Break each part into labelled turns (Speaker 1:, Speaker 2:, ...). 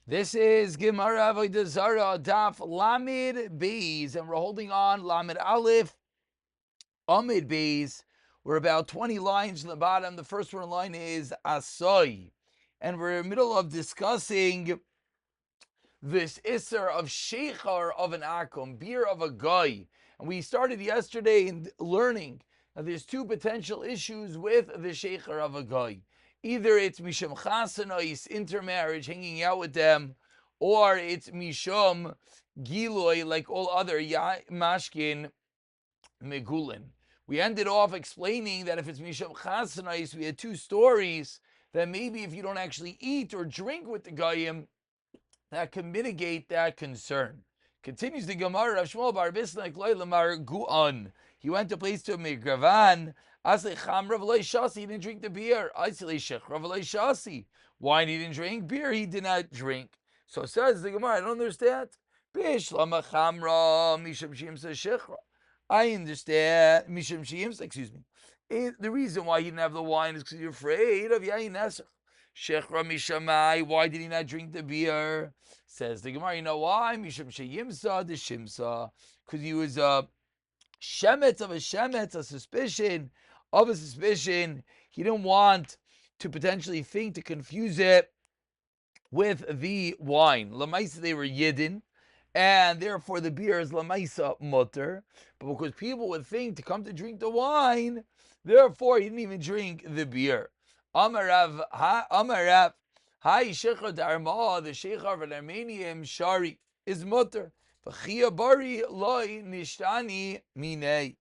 Speaker 1: This is Gemara Avodah Zarah, Daf Lamed Beis, and we're holding on Lamed Aleph, Amid Beis. We're about 20 lines from the bottom. The first one line is Asoy, and we're in the middle of discussing this Isser of Sheikhar of an Akum, beer of a guy. And we started yesterday in learning that there's two potential issues with the Sheikhar of a guy. Either it's Mishum Chasanais, intermarriage, hanging out with them, or it's Mishum Giloy, like all other Mashkin Megulin. We ended off explaining that if it's Mishum Chasanais, we had two stories that maybe if you don't actually eat or drink with the Goyim, that can mitigate that concern. Continues the Gemara, Rav Shmuel bar Bisna Kloi Lamar Gu'an. He went to a place to Migravan. Asle Cham Rav Loi Shasi, he didn't drink the beer. Asle Shech Rav Loi Shasi. Wine he didn't drink, beer he did not drink. So says the Gemara, I don't understand. Bish Lama Chamra Misham Shimsa Shechra. I understand Misham Shimsa, excuse me. The reason why he didn't have the wine is because you're afraid of Yain Nesach. Shechra Mishamai, why did he not drink the beer? Says the Gemara, you know why? Misham Sheyimsa, the Shimsa. Because he was a shemetz of a shemetz, a suspicion of a suspicion. He didn't want to potentially think to confuse it with the wine. Lamaisa, they were Yidden, and therefore the beer is Lamaisa mutter. But because people would think to come to drink the wine, therefore he didn't even drink the beer. Amarav, Hi Shechar Darma, the Shechar of an Armenian Shari is mutter. V'chia bari loy nishtani minei.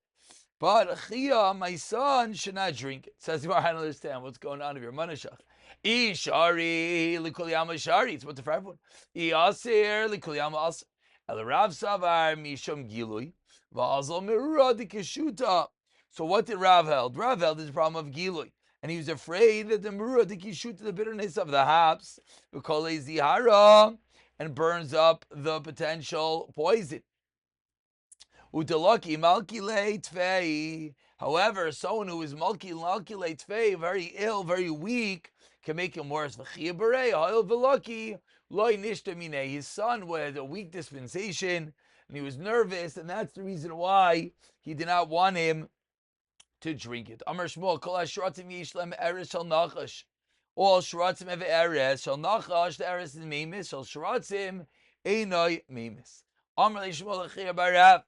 Speaker 1: But Chia, my son, should not drink it. Says, I don't understand what's going on here. Manashach. Shari, likulyama shari. It's mutter for everyone. Asir, likulyama asir. El Rav Savar, mishum gilui. V'azal mirura dikishuta. So what did Rav held? Rav held is the problem of gilui. And he was afraid that the mirura dikishuta, the bitterness of the hops, v'kolei zihara, and burns up the potential poison. Utalaki malkile tvei. However, someone who is malkile tvei, very ill, very weak, can make him worse. His son was a weak dispensation, and he was nervous, and that's the reason why he did not want him to drink it. Amar Shmuel, kol hashratim yishlem eres shel nachash. All shratim have eres shel nachash. The eres is memis. Shel shratim einoi memis. Amar Shmuel Achia Barav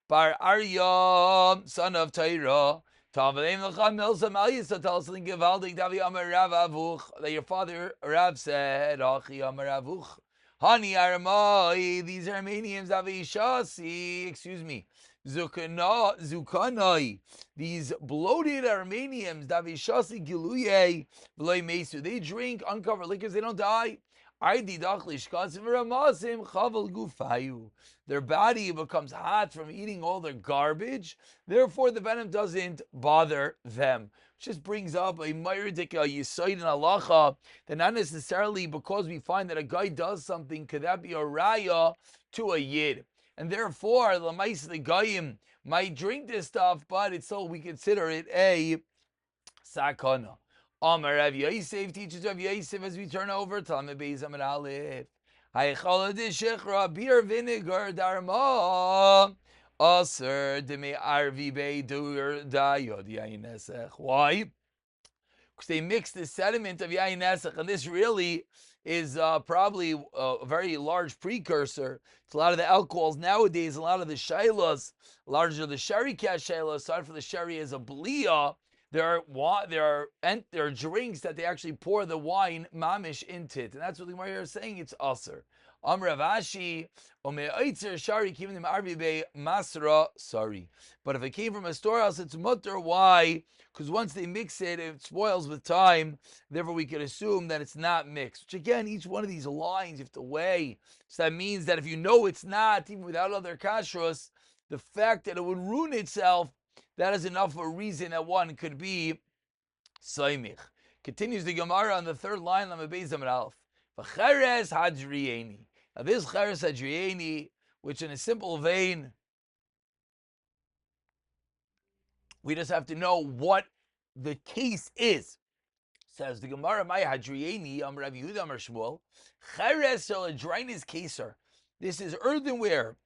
Speaker 1: Bar Arya, son of Taira. Tavalim l'cham milsam al yisa. Tell us something givaldik. Davi Amar Rav Avuch. That your father Rav said, Achi Amar Avuch. Hani Aramai. These Armenians Davi Shasi. Excuse me. Zukanai, these bloated Armenians, Davishasi Giluye, V'loi Mesu, they drink uncovered liquors, they don't die. Their body becomes hot from eating all their garbage, therefore the venom doesn't bother them. Which just brings up a Mayridik Yisoid in Halacha, that not necessarily because we find that a guy does something, could that be a raya to a Yid. And therefore, the Goyim might drink this stuff, but it's so we consider it a sakana. Amar Rav Yosef teaches Rav Yosef as we turn over Talmud Beis Amar Aleph. Haychala de shechra beer vinegar darma aser deme arvi be dur dayod yain nesech. Why? Because they mix the sediment of yain nesech, and this really is probably a very large precursor to a lot of the alcohols nowadays. A lot of the shaylas, larger the sherry cash shayla, aside from the sherry as a blia, there are drinks that they actually pour the wine mamish into it, and that's what the Gemara is saying. It's aser. Amravashi omeitzer shari kivim them arvibe masra sorry. But if it came from a storehouse, it's mutter. Why? Because once they mix it, it spoils with time. Therefore, we can assume that it's not mixed. Which again, each one of these lines you have to weigh. So that means that if you know it's not, even without other kashrus, the fact that it would ruin itself, that is enough of a reason that one could be saimich. Continues the Gemara on the third line, Lamabez Amar Aleph. V'cheres hadrieni. Now this cheres hadrieni, which in a simple vein, we just have to know what the case is. Says the Gemara, "My hadrieni Rav Yehuda Amar Shmuel, cheres shel hadrinus Caesar." This is earthenware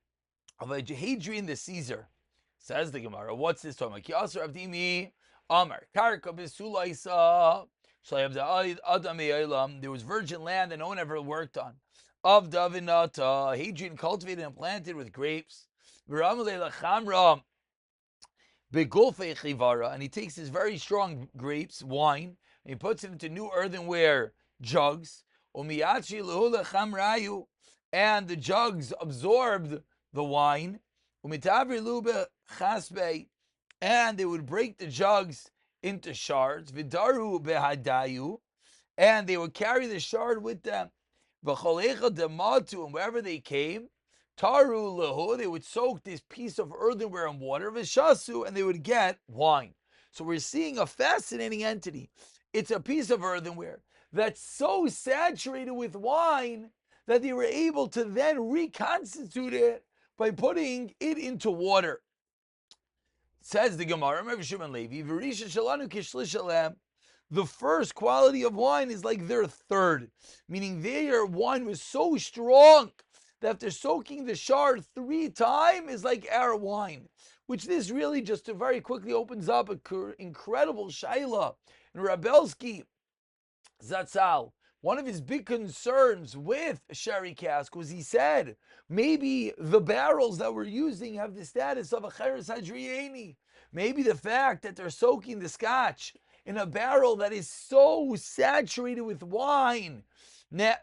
Speaker 1: of a Hadrian the Caesar. Says the Gemara, what's this talking about? Ki asar avdimi Amar karka b'sulaisa shlayavda adam e'olam. There was virgin land that no one ever worked on. Of Davinata, Hadrian cultivated and planted with grapes. V'ramalei lachamra begulfei chivara, and he takes his very strong grapes, wine, and he puts it into new earthenware jugs. Umiyachi lehu lechamrayu, and the jugs absorbed the wine. Umitavri lube chasbe, and they would break the jugs into shards. Vidaru behadayu, and they would carry the shard with them. V'cholecha dematu, and wherever they came, taru lehu, they would soak this piece of earthenware in water, v'shasu, and they would get wine. So we're seeing a fascinating entity. It's a piece of earthenware that's so saturated with wine that they were able to then reconstitute it by putting it into water. Says the Gemara, the first quality of wine is like their third, meaning their wine was so strong that after soaking the shard 3 times is like our wine, which this really just very quickly opens up an incredible shaila. And Rabelsky Zatzal, one of his big concerns with sherry cask was he said, maybe the barrels that we're using have the status of a cheres hadrieni. Maybe the fact that they're soaking the scotch in a barrel that is so saturated with wine,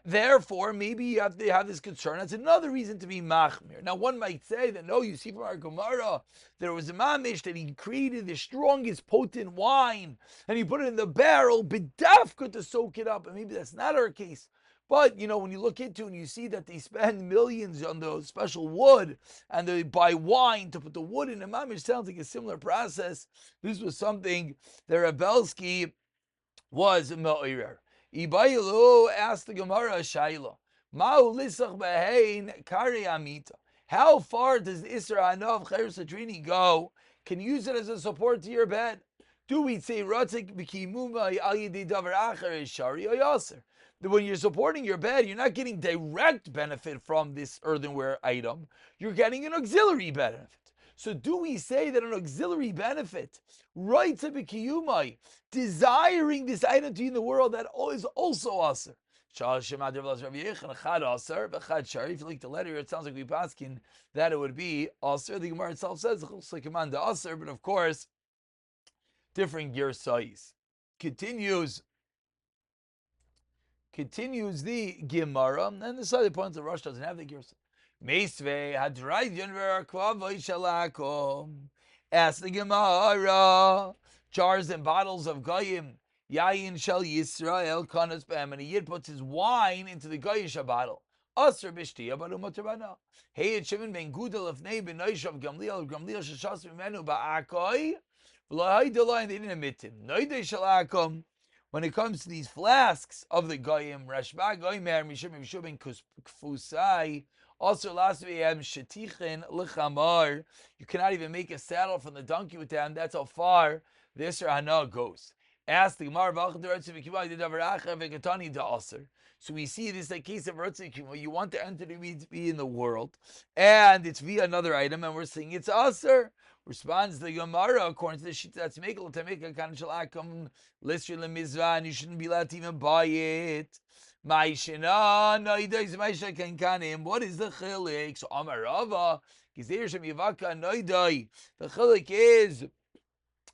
Speaker 1: therefore, maybe you have to have this concern. That's another reason to be machmir. Now, one might say that, no, you see from our Gemara, there was a mamish that he created the strongest potent wine, and he put it in the barrel, b'dafka, to soak it up, and maybe that's not our case. But, when you look into it and you see that they spend millions on the special wood, and they buy wine to put the wood in, a mamish sounds like a similar process. This was something that Rabelsky was me'orer. Ibayilu asked the Gemara a shaila. Ma'u lisach behein kari amita. How far does the Isra Hanav Cheres Hadrini go? Can you use it as a support to your bed? Do we say ratzik b'kimuma al yedei davar acher shari or yaser? That when you're supporting your bed, you're not getting direct benefit from this earthenware item. You're getting an auxiliary benefit. So do we say that an auxiliary benefit, right to b'kiyumai, desiring this item to be in the world, that is also aser? If you like the letter, it sounds like we paskin that it would be aser. The Gemara itself says aser, but of course, different gear size. Continues the Gemara, and the side points the Rosh doesn't have the gear size. Meisve hadrai yonver kvavoy shalakom. Ask the Gemara. Jars and bottles of goyim, yayin shel Yisrael kanas b'hem, and a yid puts his wine into the goyish bottle. Aser b'shtiya baru mutabana. Hey, it Shimon ben Gudel lefnei b'noish of Gamliel sheshas mimenu ba'akoi. V'lahai delay, they didn't admit him. Noidei shalakom. When it comes to these flasks of the goyim, Rashba goymer mishum ben kfusai. Also, last week, shetichin lechamar. You cannot even make a saddle from the donkey with them. That's how far this Hana goes. Ask the Gemara. So we see this like case of Ratzikuma. You want the entity to be in the world, and it's via another item, and we're saying it's aser. Responds the Gemara according to the shita that's mekel to make a kan shalakum lisri lemizvah, and you shouldn't be allowed to even buy it. What is the chilik? So Amarava, the chilik is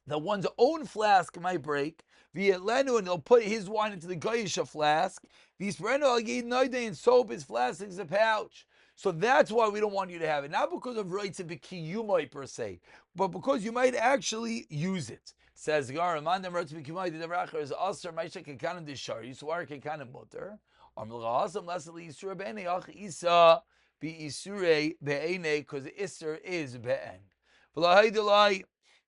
Speaker 1: that one's own flask might break. And they'll put his wine into the goyisha flask. And soap his flask is a pouch. So that's why we don't want you to have it. Not because of rights of kiyumai per se, but because you might actually use it. Says Gar, Mandam Rotz Bikimai, the Devracher is Aser, Maisha Kekanim Dishari, Suar Kekanim Mutter, Amlahasam Leslie Isra Bene Ach Isa be Isure Beene, because Isser is Been. Vlahaidulai,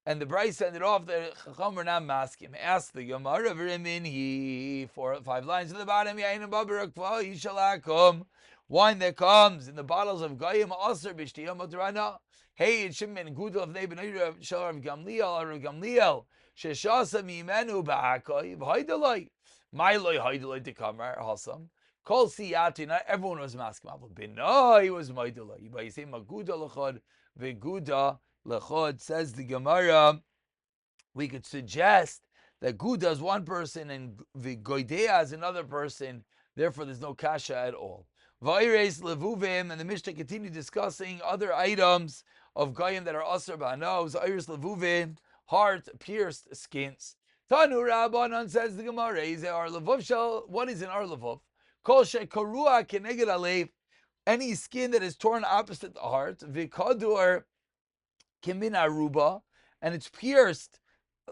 Speaker 1: and the Bryce ended off the Chacham Nam Maskim. Ask the Gemara Vrimin, 4 or 5 lines at the bottom, Yain Babarak Yishalakum, wine that comes in the bottles of Goyim Aser Bishtiyam Mutarana. Hey, it's Shimon Gudel of Nebin Shal Rav Gamliel, Sheshasa Mimenu Ba'akoi, V'haidalai. My loy haidulay to kamar hasam. Kol siyati. Not everyone was masking. No, he was maidulay. But you say maguda lechod veguda lechod. Says the Gemara. We could suggest that guda is one person and goidea is another person. Therefore, there's no kasha at all. Vayres levuvim, and the Mishnah continued discussing other items of goyim that are aser ba'anos. Vayres levuvim, heart, pierced skins. Tanu Rabbanan, says the Gemara, is our levuv shel. What is in our levuv? Kol shekarua keneged alev, any skin that is torn opposite the heart. Vikadur kimin aruba, and it's pierced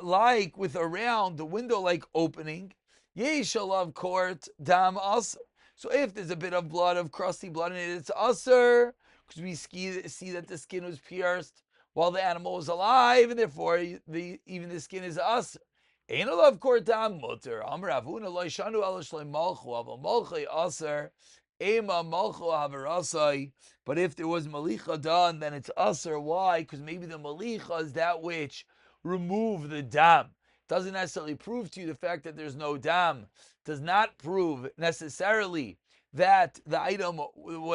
Speaker 1: like with around the window like opening. Yeshalav court dam aser. So if there's a bit of blood, of crusty blood in it, it's aser, because we see that the skin was pierced while the animal was alive, and therefore even the skin is aser. Ein alav court dam mutter. Amar Avuna lo yishanu ela shlei malchu aval malchei aser. Ema malchu havarasai. But if there was malicha done, then it's aser. Why? Because maybe the malicha is that which remove the dam. Doesn't necessarily prove to you the fact that there's no dam. Does not prove necessarily that the item,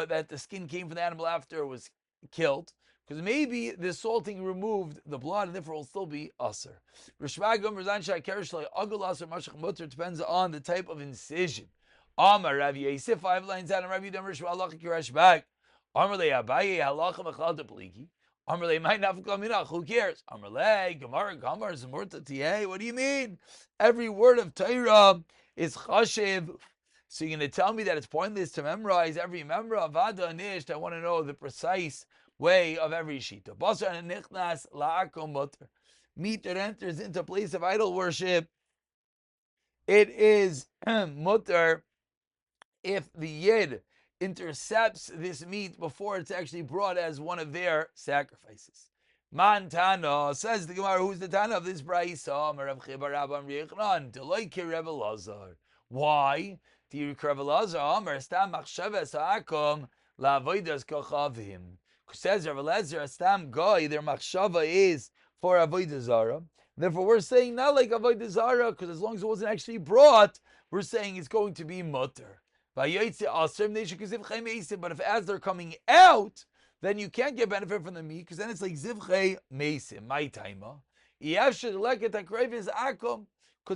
Speaker 1: that the skin came from the animal after it was killed. Because maybe the salting removed the blood and therefore it will still be aser. Depends on the type of incision. Amar Rav Yosef, 5 lines down, and Rav Yudam Rishva Allah Kirash back. Amar Le Abaye Halacha Mechal Depligi. Amrle might not come enough. Who cares? Amrle Gemara Gamar Zamurta Tiye. What do you mean? Every word of Torah is chashiv. So you're going to tell me that it's pointless to memorize every member of Avodah Nisht. I want to know the precise way of every shita. Basar and nichnas la'akom mutter. Meat that enters into place of idol worship. It is mutter if the yid intercepts this meat before it's actually brought as one of their sacrifices. Man Tana, says the Gemara, who's the Tana of this brayso? Why? Do you Rav Elazar? Amar stam machshavas ha'akom la'avodas kochavim. Says Rav Elazar, stam goy, their machshava is for Avodah Zarah. Therefore, we're saying not like Avodah Zarah, because as long as it wasn't actually brought, we're saying it's going to be mutter. But if as they're coming out, then you can't get benefit from the meat, because then it's like zivchei meisim, my timer. Because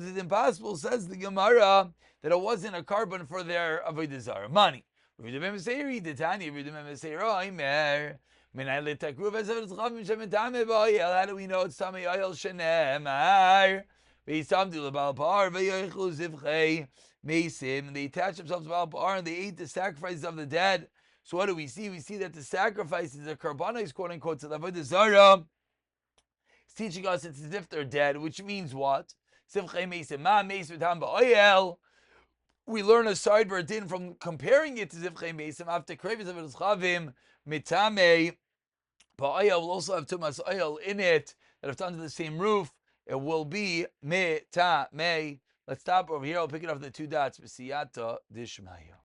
Speaker 1: it's impossible, says the Gemara, that it wasn't a carbon for their Avodah Zarah. Money. How do we know it's Tamei Oil Shenemar? Mesim, and they attach themselves to Baal Ba'ar and they ate the sacrifices of the dead. So what do we see? We see that the sacrifices, the karbanos, quote unquote, to the Avodah Zarah, is teaching us it's as if they're dead, which means what? We learn a side din from comparing it to Zivchei Mesim after Krevis of Chavim, Mitame, Ba'ayel will also have Tumas oil in it that if done to the same roof, it will be Mitame. Let's stop over here. I'll pick it up the 2 dots. B'siyata dishmaya.